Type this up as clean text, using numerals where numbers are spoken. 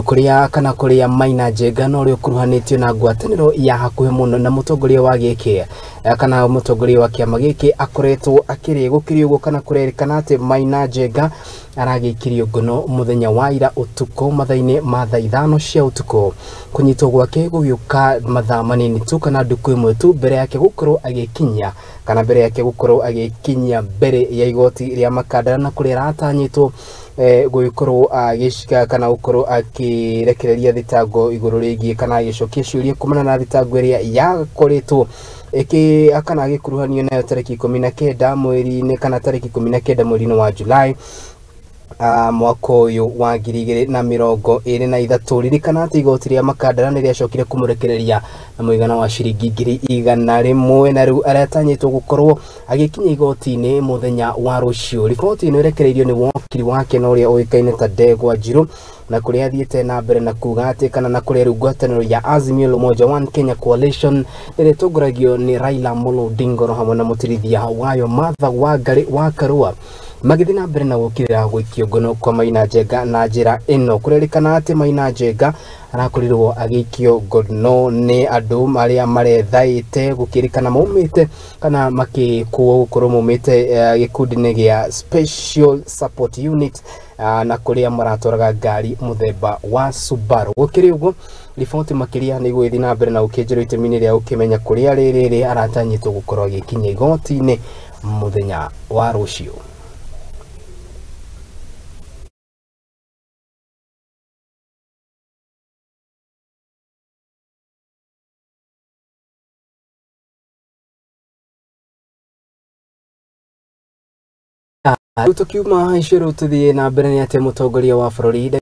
kuria kana kuria Maina Njenga no rio kuruhanitio na ngwataniro ya hakuhe muno na mutongoria wa giki kana mutongoria wa kiama giki akoretwo akiri gukirio kana kurerikana ati Maina Njenga aragikirio ngono muthenya wa ira utuko mathaini ma thaa 5 cia utuko kunyitwo gwake gugiuka mathaa manini tu kana nduku imwe tu mbere yake gukorwo agikinyia kana mbere yake gukorwo agikinyia mbere ya igoti ria Makadara na kuria atanyitwo guikorwo agishika kana gukorwo akirekereria thitango iguru rigie kana agicokia ciuria kumana na thitango iria yakoretwo akana agikuruhanio nayo tariki 19 mweri-ini kana tariki 19 mweri-ini wa Julai mwaka uyu wa 2023 ririkana ati igoti ria Makadara ni riacokire kumurekereria na muigana wa ciringi 100,000 na riu aratanyitwo gukorwo agikinya igoti-ini muthenya wa rucio. Riboti ino irekereirio ni wakiri wake no ria uikaine ta Ndegwa Njiru na kuria athiete na mbere na kuga ati kana na kuria ngwataniro ya Azimio la Umoja One Kenya Coalition iretongoragio ni Raila Amolo Odinga hamwe na mutirithia wayo Martha Wangari wa Karua magithina mbere na gukirira gwikio ngono kwa Maina Njenga na njira ino kurerikana ati Maina Njenga arakorirwo agikio ngono ni andu maria marethaite gukirikana maumite kana makikuo gukorwo maumite gikundi-ini gia Special Support Unit na kuria maratoraga ngari muthemba wa Subaru. Gukiri uguo riboti makiria ni gwithi na mbere na ukinjiro itemini ria ukimenya kuria riri aratanyitwo gukorwo agikinya igoti-ini muthenya wa rucio. Tukiuma icero tuthie na mbere ni ati mutongoria wa bururi